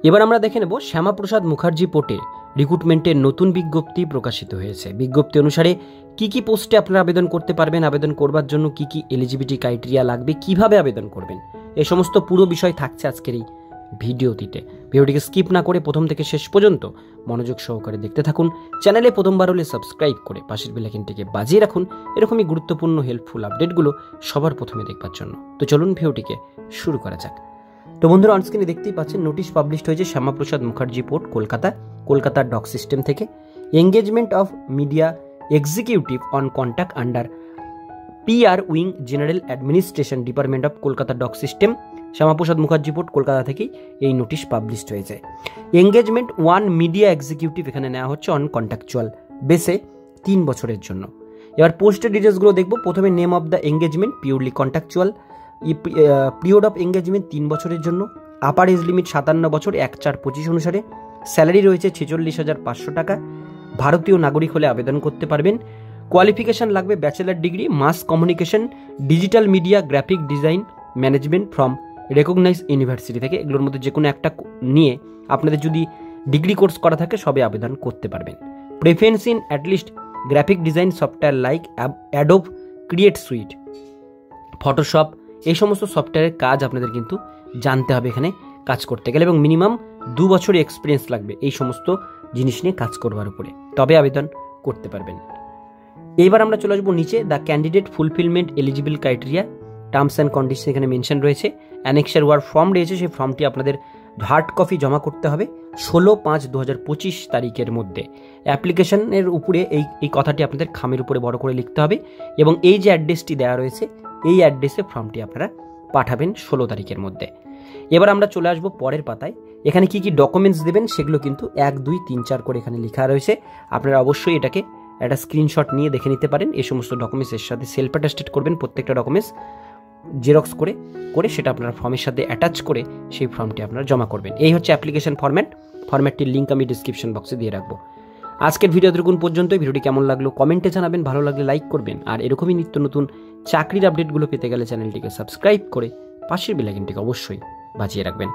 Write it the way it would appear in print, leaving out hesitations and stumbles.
এবার আমরা দেখে নেব শ্যামাপ্রসাদ মুখার্জি পোর্টে রিক্রুটমেন্টের নতুন বিজ্ঞপ্তি প্রকাশিত হয়েছে। বিজ্ঞপ্তি অনুসারে কি কি পোস্টে আপনারা আবেদন করতে পারবেন, আবেদন করবার জন্য কি কি এলিজিবিলিটি ক্রাইটেরিয়া লাগবে, কিভাবে আবেদন করবেন, এই সমস্ত পুরো বিষয় থাকছে আজকের এই ভিডিওটিতে। ভিডিওটিকে স্কিপ না করে প্রথম থেকে শেষ পর্যন্ত মনোযোগ সহকারে দেখতে থাকুন। চ্যানেলে প্রথমবার হলে সাবস্ক্রাইব করে পাশের বেল আইকনটিকে বাজিয়ে রাখুন এরকমই গুরুত্বপূর্ণ হেল্পফুল আপডেটগুলো সবার প্রথমে দেখবার জন্য। তো চলুন ভিডিওটিকে শুরু করা যাক। তো বন্ধুরা, অনস্ক্রিনে দেখতেই পাচ্ছেন নোটিশ পাবলিশড হয়েছে শ্যামাপ্রসাদ মুখার্জি পোর্ট কলকাতার ডক সিস্টেম থেকে। Engagement of media executive on contact under PR wing general administration department of Kolkata dock system, Shyamaprasad Mukherjee port Kolkata থেকেই এই নোটিশ পাবলিশড হয়েছে। এঙ্গেজমেন্ট 1 মিডিয়া এক্সিকিউটিভ এখানে নেওয়া হচ্ছে অন কন্ট্রাকচুয়াল বেসে 3 বছরের জন্য। এবার পোস্টের ডিটেলসগুলো দেখব। প্রথমে name of the engagement purely contractual, period of engagement 3 বছরের জন্য, আপার এজ লিমিট 57 বছর 1/4/25 অনুসারে, স্যালারি রয়েছে 46,500 টাকা, ভারতীয় নাগরিক হলে আবেদন করতে পারবেন। কোয়ালিফিকেশান লাগবে bachelor degree mass communication digital media graphic design management from recognise university থেকে। এগুলোর মধ্যে যে কোনো একটা নিয়ে আপনাদের যদি ডিগ্রি কোর্স করা থাকে সবে আবেদন করতে পারবেন। Preference in at least graphic design software like Adobe create sweet, Photoshop, এই সমস্ত সফটওয়্যারের কাজ আপনাদের কিন্তু জানতে হবে এখানে কাজ করতে গেলে, এবং মিনিমাম 2 বছরের এক্সপিরিয়েন্স লাগবে এই সমস্ত জিনিস নিয়ে কাজ করবার উপরে, তবে আবেদন করতে পারবেন। এইবার আমরা চলে আসবো নিচে। The candidate fulfilment eligible criteria terms and condition এখানে মেনশন রয়েছে। অ্যানেক্সার ওয়ার্ড ফর্ম রয়েছে, সেই ফর্মটি আপনাদের হার্ড কপি জমা করতে হবে 16/5/2025 তারিখের মধ্যে। অ্যাপ্লিকেশনের উপরে এই কথাটি আপনাদের খামের উপরে বড় করে লিখতে হবে, এবং এই যে অ্যাড্রেসটি দেওয়া রয়েছে এই অ্যাড্রেসে ফর্মটি আপনারা পাঠাবেন 16 তারিখের মধ্যে। এবার আমরা চলে আসবো পরের পাতায়। এখানে কি কি ডকুমেন্টস দেবেন সেগুলো কিন্তু 1, 2, 3, 4 করে এখানে লেখা রয়েছে। আপনারা অবশ্যই এটাকে একটা স্ক্রিনশট নিয়ে দেখে নিতে পারেন। এই সমস্ত ডকুমেন্টসের সাথে সেলফ অ্যাটাস্টেড করবেন, প্রত্যেকটা ডকুমেন্টস জেরক্স করে সেটা আপনার ফর্মের সাথে অ্যাটাচ করে সেই ফর্মটি আপনারা জমা করবেন। এই হচ্ছে অ্যাপ্লিকেশন ফরম্যাটটির লিঙ্ক আমি ডিসক্রিপশন বক্সে দিয়ে রাখবো। আজকের ভিডিও দেখুন পর্যন্ত। ভিডিওটি কেমন লাগলো কমেন্টে জানাবেন, ভালো লাগলে লাইক করবেন, আর এরকমই নিত্য নতুন চাকরির আপডেটগুলো পেতে গেলে চ্যানেলটিকে সাবস্ক্রাইব করে পাশের বেল আইকনটিকে অবশ্যই বাজিয়ে রাখবেন।